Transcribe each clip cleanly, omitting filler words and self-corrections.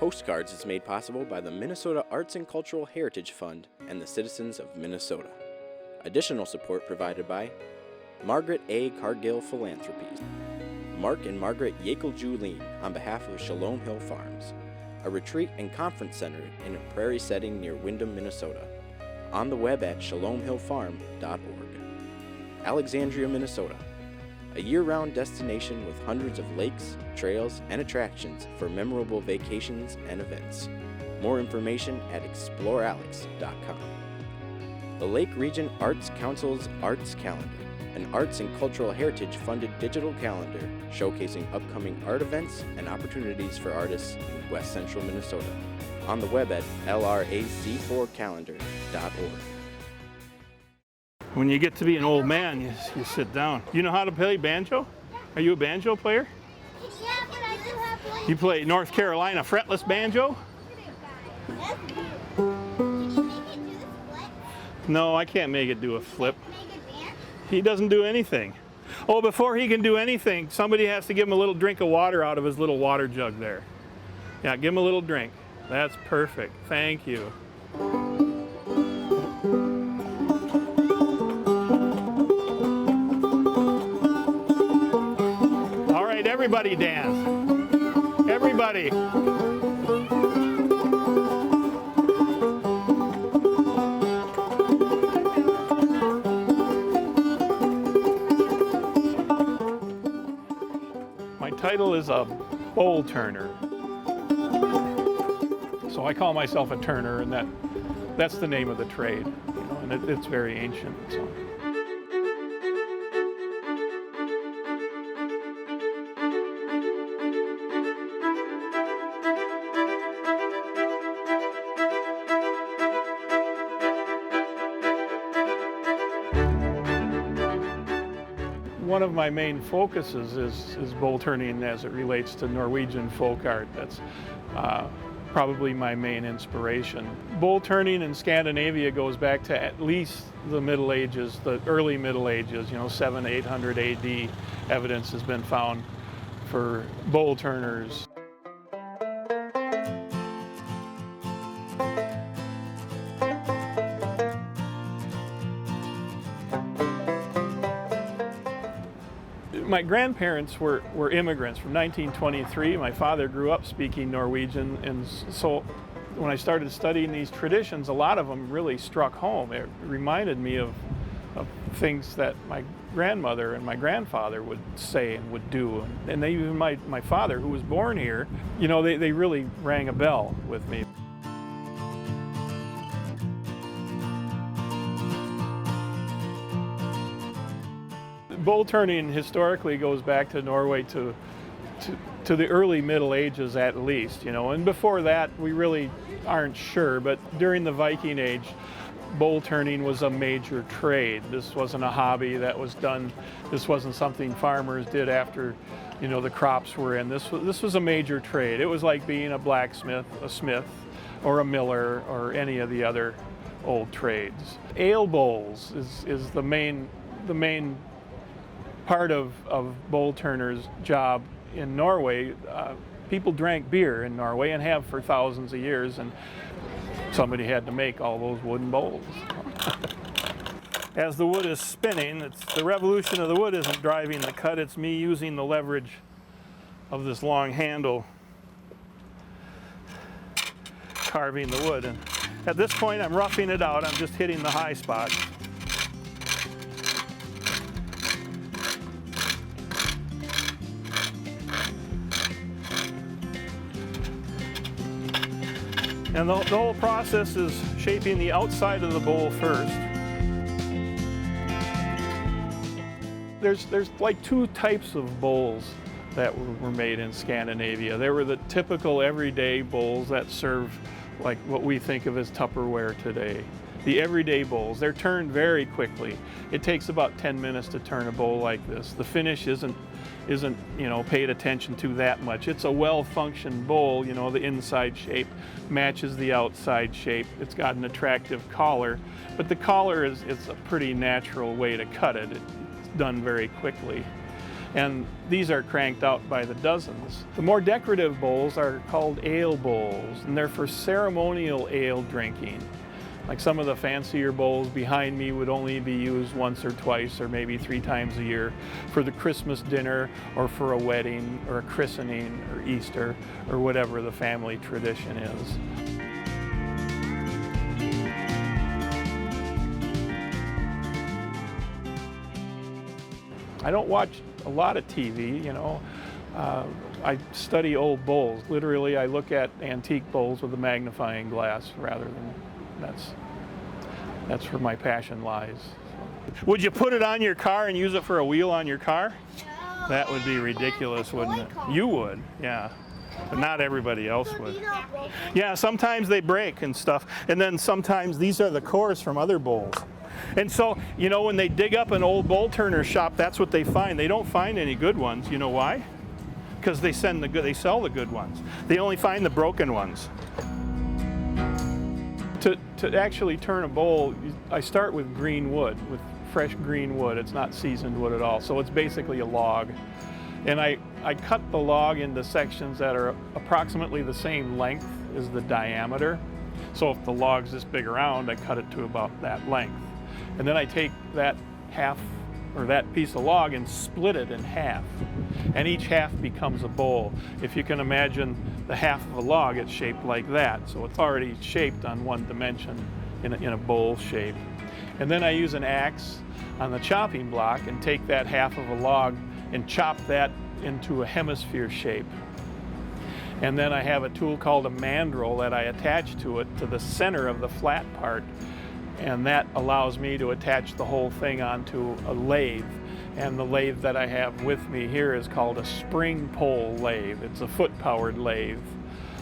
Postcards is made possible by the Minnesota Arts and Cultural Heritage Fund and the citizens of Minnesota. Additional support provided by Margaret A. Cargill Philanthropies, Mark and Margaret Yakel-Julien on behalf of Shalom Hill Farms, a retreat and conference center in a prairie setting near Windham, Minnesota. On the web at shalomhillfarm.org. Alexandria, Minnesota, a year-round destination with hundreds of lakes, trails, and attractions for memorable vacations and events. More information at explorealex.com. The Lake Region Arts Council's Arts Calendar, an arts and cultural heritage funded digital calendar showcasing upcoming art events and opportunities for artists in West Central Minnesota. On the web at lrac4calendar.org. When you get to be an old man, you sit down. You know how to play banjo? Are you a banjo player? Yeah, but I do have one. You play North Carolina fretless banjo? That's beautiful. Can you make it do the flip? No, I can't make it do a flip. Make it dance? He doesn't do anything. Oh, before he can do anything, somebody has to give him a little drink of water out of his little water jug there. Yeah, give him a little drink. That's perfect. Thank you. All right, everybody dance. Everybody. My title is a bowl turner. So I call myself a turner, and that's the name of the trade, and it's very ancient. So. One of my main focuses is bowl turning as it relates to Norwegian folk art. That's probably my main inspiration. Bowl turning in Scandinavia goes back to at least the Middle Ages, the early Middle Ages, 700-800 AD. Evidence has been found for bowl turners. My grandparents were immigrants from 1923. My father grew up speaking Norwegian, and so when I started studying these traditions, a lot of them really struck home. It reminded me of things that my grandmother and my grandfather would say and would do. And they, even my father, who was born here, they really rang a bell with me. Bowl turning historically goes back to Norway to the early Middle Ages at least, and before that we really aren't sure, but during the Viking Age, bowl turning was a major trade. This wasn't a hobby that was done, this wasn't something farmers did after the crops were in. This was a major trade. It was like being a blacksmith, a smith, or a miller, or any of the other old trades. Ale bowls is the main part of bowl turner's job in Norway. People drank beer in Norway and have for thousands of years, and somebody had to make all those wooden bowls. As the wood is spinning, the revolution of the wood isn't driving the cut, it's me using the leverage of this long handle carving the wood. And at this point I'm roughing it out, I'm just hitting the high spots. And the whole process is shaping the outside of the bowl first. There's like two types of bowls that were made in Scandinavia. There were the typical everyday bowls that serve like what we think of as Tupperware today. The everyday bowls, they're turned very quickly. It takes about 10 minutes to turn a bowl like this. The finish isn't paid attention to that much. It's a well-functioned bowl. The inside shape matches the outside shape. It's got an attractive collar, but the collar is a pretty natural way to cut it. It's done very quickly. And these are cranked out by the dozens. The more decorative bowls are called ale bowls, and they're for ceremonial ale drinking. Like some of the fancier bowls behind me would only be used once or twice or maybe 3 times a year for the Christmas dinner or for a wedding or a christening or Easter or whatever the family tradition is. I don't watch a lot of TV, you know. I study old bowls. Literally, I look at antique bowls with a magnifying glass rather than, that's where my passion lies. So. Would you put it on your car and use it for a wheel on your car? No. That would be ridiculous, wouldn't it? You would, yeah. But not everybody else would. Yeah, sometimes they break and stuff. And then sometimes these are the cores from other bowls. And so, you know, when they dig up an old bowl turner shop, that's what they find. They don't find any good ones. You know why? Because they sell the good ones. They only find the broken ones. To actually turn a bowl, I start with green wood, with fresh green wood. It's not seasoned wood at all, so it's basically a log. And I cut the log into sections that are approximately the same length as the diameter. So if the log's this big around, I cut it to about that length. And then I take that that piece of log and split it in half. And each half becomes a bowl. If you can imagine the half of a log, it's shaped like that. So it's already shaped on one dimension in a bowl shape. And then I use an axe on the chopping block and take that half of a log and chop that into a hemisphere shape. And then I have a tool called a mandrel that I attach to it to the center of the flat part. And that allows me to attach the whole thing onto a lathe. And the lathe that I have with me here is called a spring pole lathe. It's a foot-powered lathe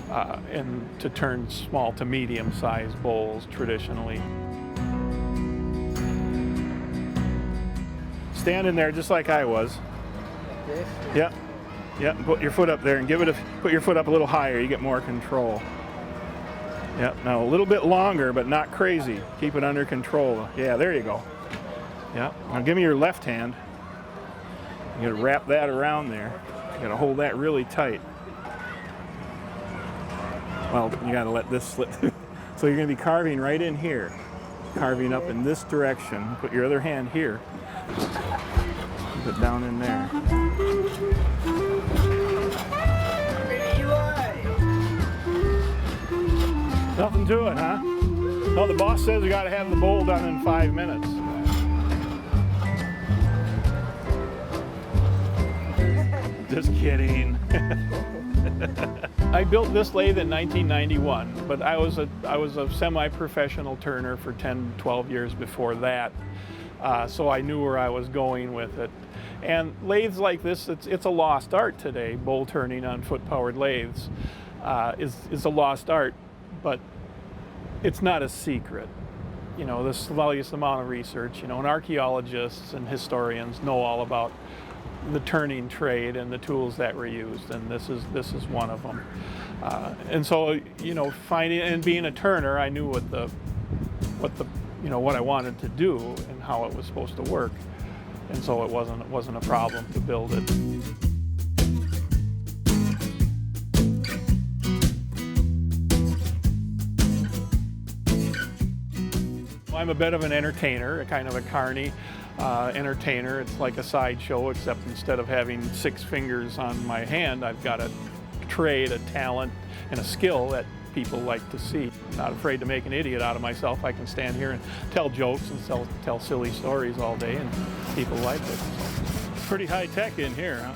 and to turn small to medium-sized bowls traditionally. Stand in there just like I was. This? Yep. Yep. Put your foot up there and put your foot up a little higher. You get more control. Yep. Now a little bit longer, but not crazy. Keep it under control. Yeah, there you go. Yep. Now give me your left hand. You gotta wrap that around there. You gotta hold that really tight. Well, you gotta let this slip through. So you're gonna be carving right in here. Carving up in this direction. Put your other hand here. Keep it down in there. Nothing to it, huh? No, the boss says we gotta have the bowl done in 5 minutes. Just kidding. I built this lathe in 1991, but I was a semi-professional turner for 10, 12 years before that, so I knew where I was going with it. And lathes like this, it's a lost art today. Bowl turning on foot-powered lathes is a lost art, but it's not a secret. You know, this voluminous amount of research, you know, and archaeologists and historians know all about the turning trade and the tools that were used, and this is one of them. And so, you know, finding and being a turner, I knew what I wanted to do and how it was supposed to work, and so it wasn't a problem to build it. I'm a bit of an entertainer, a kind of a carny entertainer. It's like a sideshow, except instead of having 6 fingers on my hand, I've got a trade, a talent, and a skill that people like to see. I'm not afraid to make an idiot out of myself. I can stand here and tell jokes and tell silly stories all day, and people like it. It's pretty high tech in here, huh?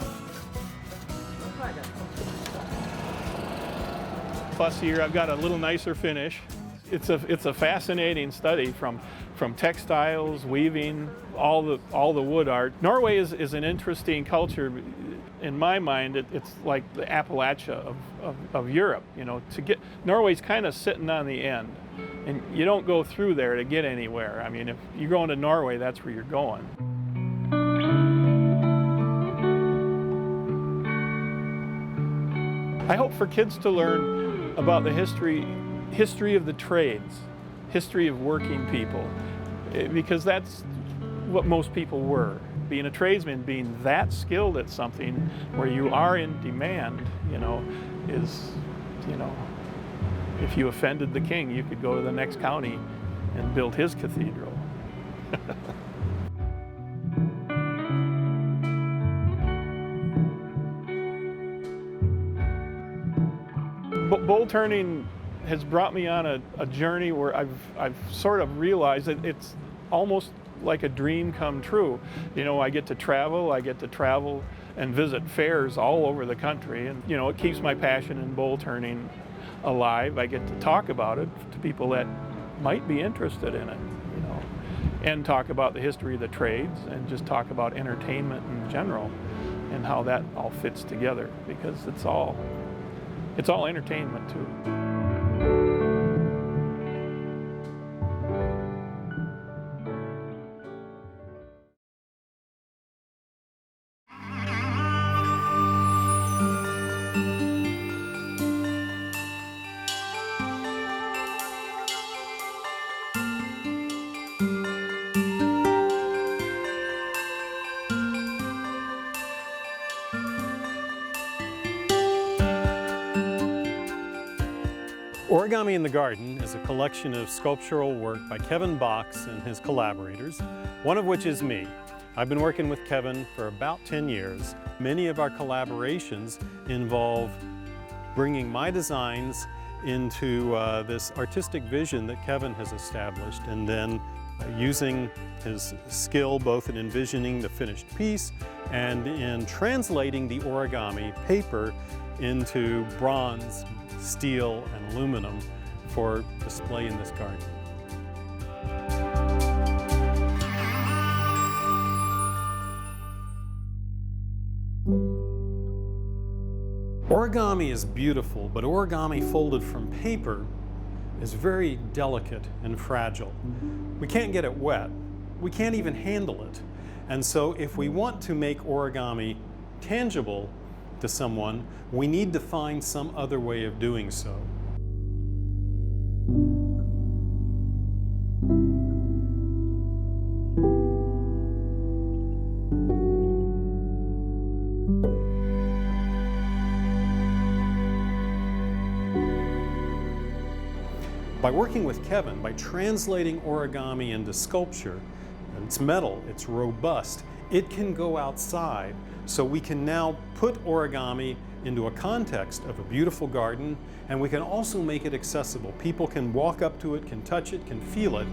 Plus here I've got a little nicer finish. It's a fascinating study from textiles, weaving, all the wood art. Norway is an interesting culture. In my mind, it's like the Appalachia of Europe. You know, Norway's kind of sitting on the end, and you don't go through there to get anywhere. I mean, if you're going to Norway, that's where you're going. I hope for kids to learn about the history of the trades, history of working people, because that's what most people were. Being a tradesman, being that skilled at something where you are in demand, is, if you offended the king, you could go to the next county and build his cathedral. Bowl turning has brought me on a journey where I've sort of realized that it's almost like a dream come true. I get to travel and visit fairs all over the country, and it keeps my passion in bowl turning alive. I get to talk about it to people that might be interested in it, and talk about the history of the trades and just talk about entertainment in general and how that all fits together, because it's all entertainment too. Origami in the Garden is a collection of sculptural work by Kevin Box and his collaborators, one of which is me. I've been working with Kevin for about 10 years. Many of our collaborations involve bringing my designs into this artistic vision that Kevin has established, and then using his skill both in envisioning the finished piece and in translating the origami paper into bronze, steel, and aluminum for display in this garden. Origami is beautiful, but origami folded from paper is very delicate and fragile. We can't get it wet. We can't even handle it. And so if we want to make origami tangible to someone, we need to find some other way of doing so. By working with Kevin, by translating origami into sculpture, it's metal, it's robust, it can go outside. So we can now put origami into a context of a beautiful garden, and we can also make it accessible. People can walk up to it, can touch it, can feel it.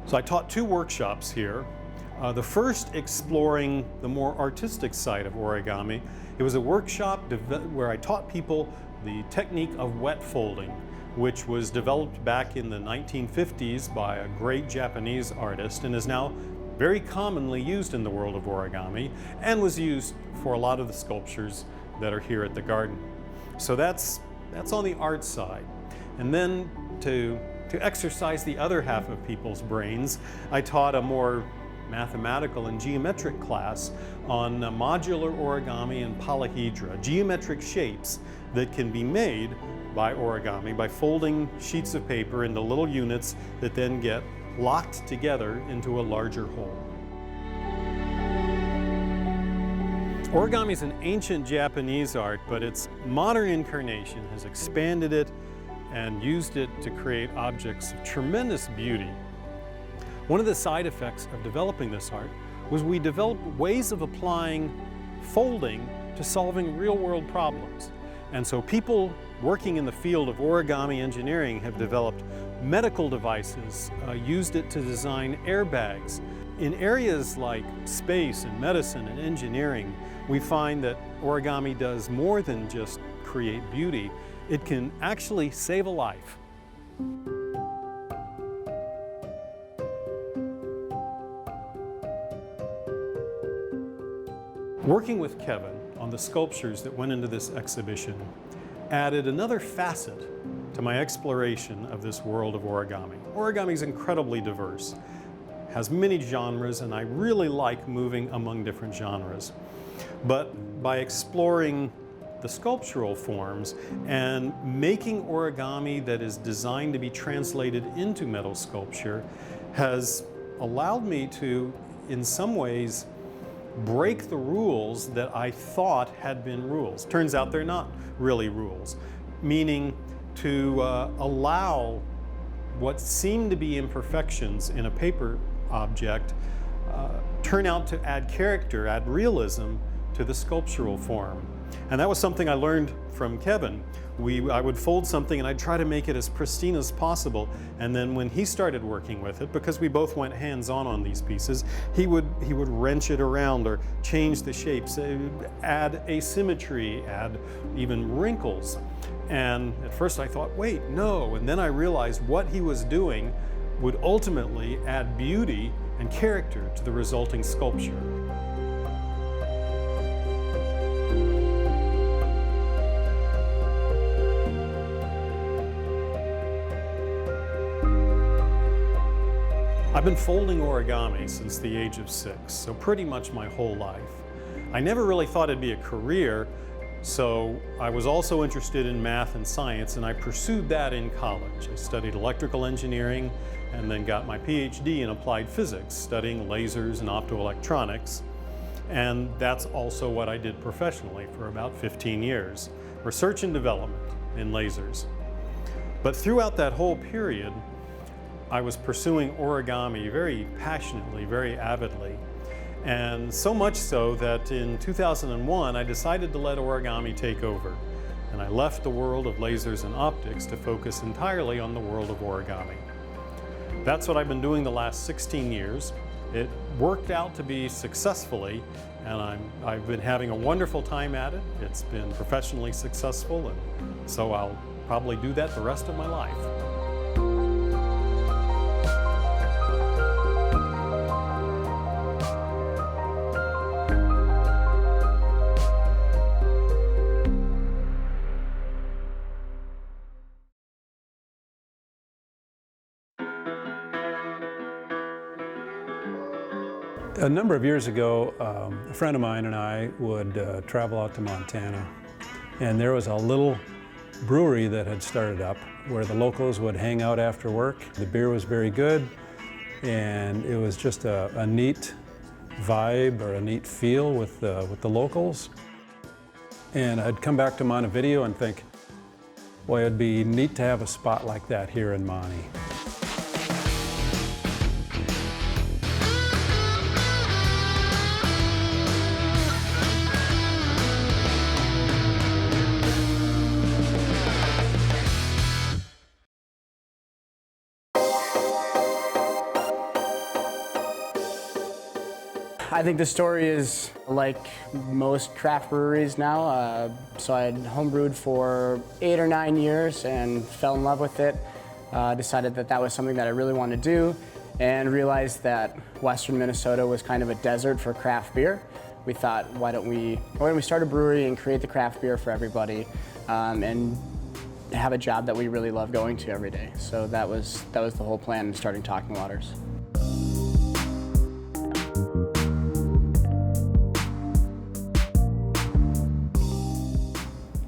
So I taught 2 workshops here. The first exploring the more artistic side of origami. It was a workshop where I taught people the technique of wet folding, which was developed back in the 1950s by a great Japanese artist and is now very commonly used in the world of origami and was used for a lot of the sculptures that are here at the garden. So that's on the art side. And then to exercise the other half of people's brains, I taught a more mathematical and geometric class on modular origami and polyhedra, geometric shapes that can be made by origami by folding sheets of paper into little units that then get locked together into a larger whole. Origami is an ancient Japanese art, but its modern incarnation has expanded it and used it to create objects of tremendous beauty. One of the side effects of developing this art was we developed ways of applying folding to solving real-world problems. And so people working in the field of origami engineering have developed medical devices, used it to design airbags. In areas like space and medicine and engineering, we find that origami does more than just create beauty. It can actually save a life. Working with Kevin on the sculptures that went into this exhibition added another facet to my exploration of this world of origami. Origami is incredibly diverse, has many genres, and I really like moving among different genres. But by exploring the sculptural forms and making origami that is designed to be translated into metal sculpture has allowed me to, in some ways, break the rules that I thought had been rules. Turns out they're not really rules, meaning to allow what seem to be imperfections in a paper object turn out to add character, add realism to the sculptural form. And that was something I learned from Kevin. I would fold something and I'd try to make it as pristine as possible. And then when he started working with it, because we both went hands-on these pieces, he would wrench it around or change the shapes, add asymmetry, add even wrinkles. And at first I thought, wait, no. And then I realized what he was doing would ultimately add beauty and character to the resulting sculpture. I've been folding origami since the age of 6, so pretty much my whole life. I never really thought it'd be a career, so I was also interested in math and science, and I pursued that in college. I studied electrical engineering and then got my PhD in applied physics, studying lasers and optoelectronics. And that's also what I did professionally for about 15 years, research and development in lasers. But throughout that whole period, I was pursuing origami very passionately, very avidly. And so much so that in 2001, I decided to let origami take over. And I left the world of lasers and optics to focus entirely on the world of origami. That's what I've been doing the last 16 years. It worked out to be successfully, and I've been having a wonderful time at it. It's been professionally successful, and so I'll probably do that the rest of my life. A number of years ago, a friend of mine and I would travel out to Montana, and there was a little brewery that had started up where the locals would hang out after work. The beer was very good, and it was just a neat vibe or a neat feel with the locals. And I'd come back to Montevideo and think, boy, it'd be neat to have a spot like that here in Monte. I think the story is like most craft breweries now. So I had homebrewed for 8 or 9 years and fell in love with it. Decided that that was something that I really wanted to do, and realized that Western Minnesota was kind of a desert for craft beer. We thought, why don't we start a brewery and create the craft beer for everybody, and have a job that we really love going to every day. So that was the whole plan in starting Talking Waters.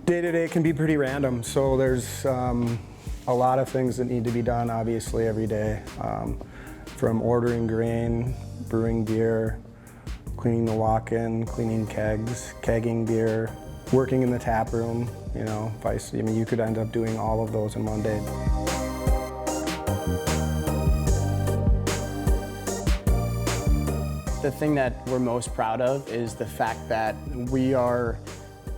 Day-to-day can be pretty random, so there's a lot of things that need to be done, obviously, every day. From ordering grain, brewing beer, cleaning the walk-in, cleaning kegs, kegging beer, working in the tap room, you know, you could end up doing all of those in one day. The thing that we're most proud of is the fact that we are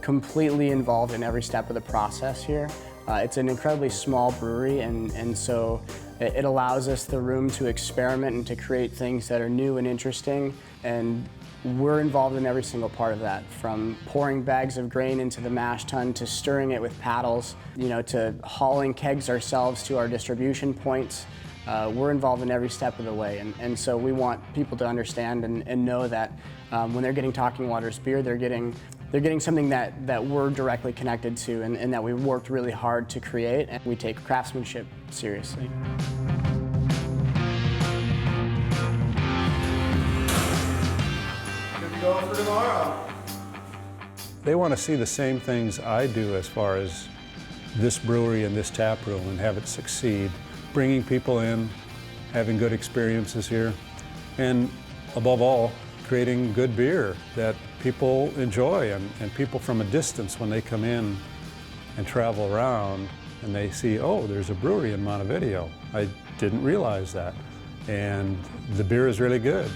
completely involved in every step of the process here. It's an incredibly small brewery, and so it allows us the room to experiment and to create things that are new and interesting, and we're involved in every single part of that, from pouring bags of grain into the mash tun to stirring it with paddles, you know, to hauling kegs ourselves to our distribution points. We're involved in every step of the way, and so we want people to understand and know that when they're getting Talking Waters beer, they're getting they're getting something that we're directly connected to and that we worked really hard to create, and we take craftsmanship seriously. Good to go for tomorrow. They want to see the same things I do as far as this brewery and this tap room and have it succeed. Bringing people in, having good experiences here, and above all, creating good beer that people enjoy, and people from a distance, when they come in and travel around and they see, oh, there's a brewery in Montevideo. I didn't realize that. And the beer is really good.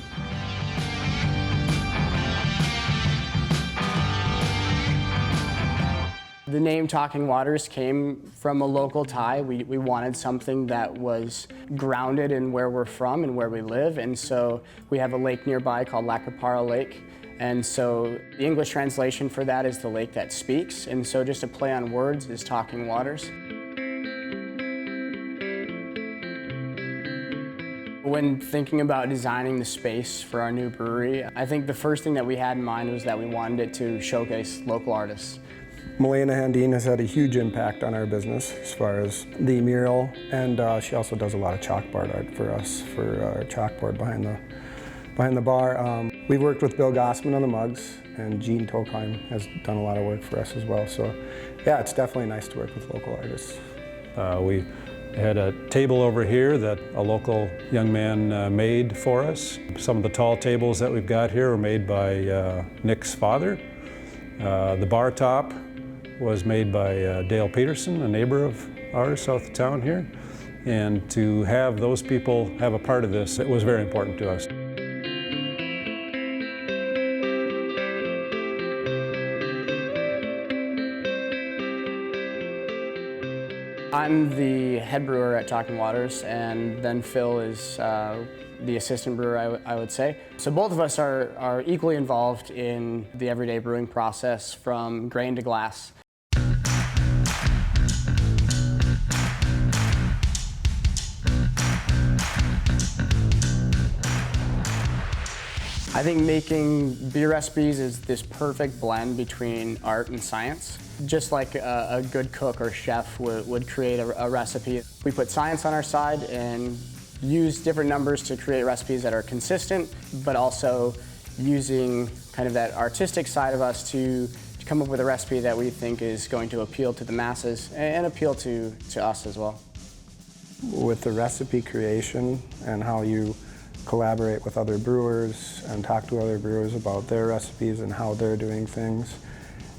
The name Talking Waters came from a local tie. We wanted something that was grounded in where we're from and where we live, and so we have a lake nearby called Parle Lake, and so the English translation for that is the lake that speaks, and so just a play on words is Talking Waters. When thinking about designing the space for our new brewery, I think the first thing that we had in mind was that we wanted it to showcase local artists. Milena Handine has had a huge impact on our business as far as the mural, and she also does a lot of chalkboard art for us for our chalkboard behind the bar. We've worked with Bill Gossman on the mugs, and Gene Tokheim has done a lot of work for us as well. So yeah, it's definitely nice to work with local artists. We had a table over here that a local young man made for us. Some of the tall tables that we've got here were made by Nick's father. The bar top was made by Dale Peterson, a neighbor of ours south of town here. And to have those people have a part of this, it was very important to us. I'm the head brewer at Talking Waters, and then Phil is the assistant brewer, I would say. So both of us are equally involved in the everyday brewing process from grain to glass. I think making beer recipes is this perfect blend between art and science. Just like a good cook or chef would create a recipe. We put science on our side and use different numbers to create recipes that are consistent, but also using kind of that artistic side of us to come up with a recipe that we think is going to appeal to the masses and appeal to us as well. With the recipe creation and how you collaborate with other brewers and talk to other brewers about their recipes and how they're doing things,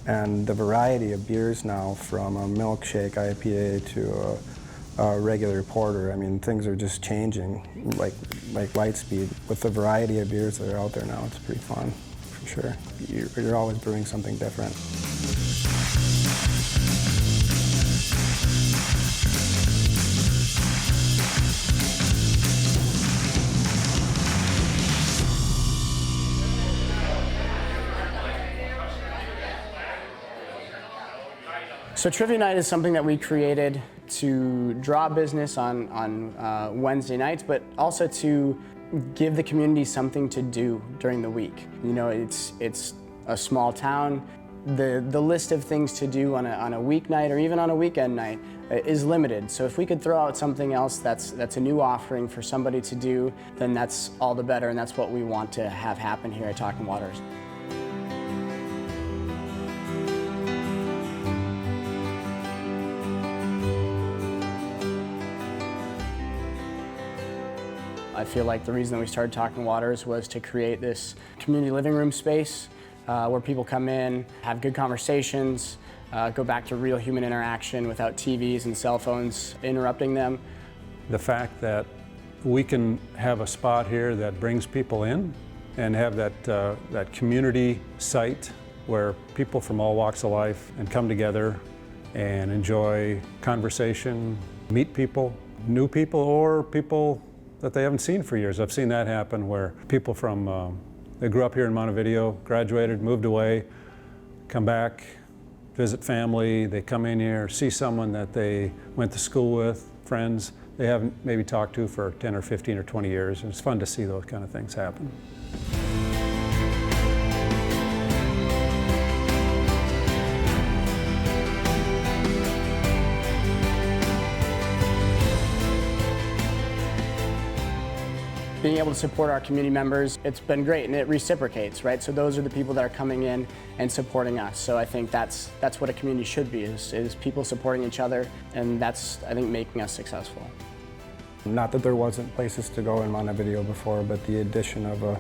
and the variety of beers now, from a milkshake IPA to a regular porter. I mean, things are just changing like light speed. With the variety of beers that are out there now, it's pretty fun, for sure. You're always brewing something different. So Trivia Night is something that we created to draw business on Wednesday nights, but also to give the community something to do during the week. You know, it's a small town. The list of things to do on a weeknight or even on a weekend night is limited. So if we could throw out something else that's a new offering for somebody to do, then that's all the better, and that's what we want to have happen here at Talking Waters. I feel like the reason that we started Talking Waters was to create this community living room space where people come in, have good conversations, go back to real human interaction without TVs and cell phones interrupting them. The fact that we can have a spot here that brings people in and have that community site where people from all walks of life and come together and enjoy conversation, meet people, new people or people that they haven't seen for years. I've seen that happen where people from, they grew up here in Montevideo, graduated, moved away, come back, visit family, they come in here, see someone that they went to school with, friends they haven't maybe talked to for 10 or 15 or 20 years, and it's fun to see those kind of things happen. being able to support our community members, it's been great, and it reciprocates, right? So those are the people that are coming in and supporting us. So I think that's what a community should be, is people supporting each other, and that's, I think, making us successful. Not that there wasn't places to go in Montevideo before, but the addition of a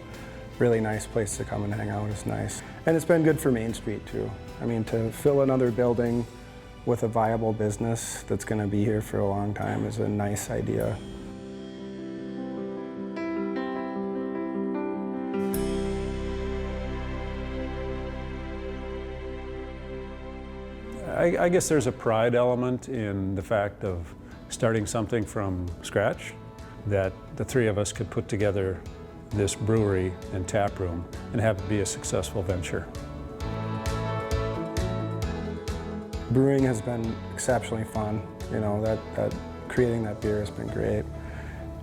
really nice place to come and hang out is nice. And it's been good for Main Street too. I mean, to fill another building with a viable business that's going to be here for a long time is a nice idea. I guess there's a pride element in the fact of starting something from scratch, that the three of us could put together this brewery and tap room and have it be a successful venture. Brewing has been exceptionally fun. You know, that creating that beer has been great.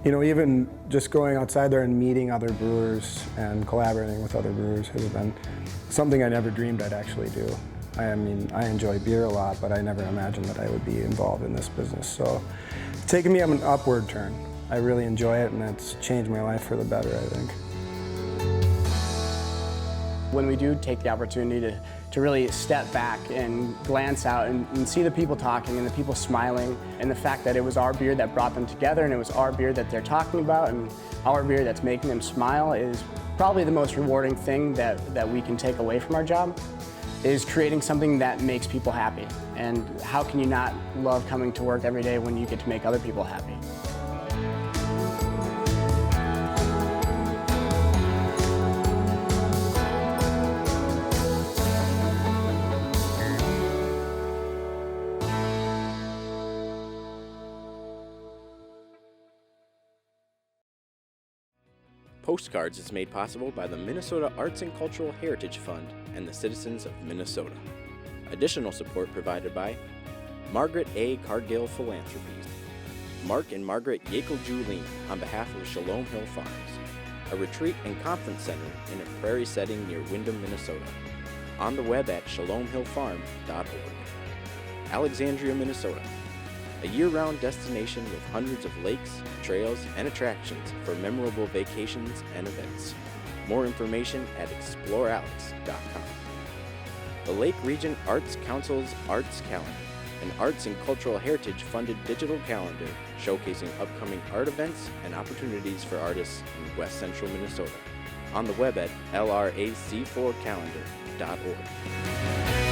You know, even just going outside there and meeting other brewers and collaborating with other brewers has been something I never dreamed I'd actually do. I mean, I enjoy beer a lot, but I never imagined that I would be involved in this business. So it's taken me on an upward turn. I really enjoy it, and it's changed my life for the better, I think. When we do take the opportunity to really step back and glance out and see the people talking and the people smiling, and the fact that it was our beer that brought them together, and it was our beer that they're talking about, and our beer that's making them smile, is probably the most rewarding thing that we can take away from our job, is creating something that makes people happy. And how can you not love coming to work every day when you get to make other people happy? Postcards is made possible by the Minnesota Arts and Cultural Heritage Fund and the citizens of Minnesota. Additional support provided by Margaret A. Cargill Philanthropies, Mark and Margaret Yakel-Julien on behalf of Shalom Hill Farms, a retreat and conference center in a prairie setting near Windham, Minnesota. On the web at shalomhillfarm.org. Alexandria, Minnesota, a year-round destination with hundreds of lakes, trails, and attractions for memorable vacations and events. More information at explorealex.com. The Lake Region Arts Council's Arts Calendar, an arts and cultural heritage funded digital calendar showcasing upcoming art events and opportunities for artists in West Central Minnesota. On the web at lrac4calendar.org.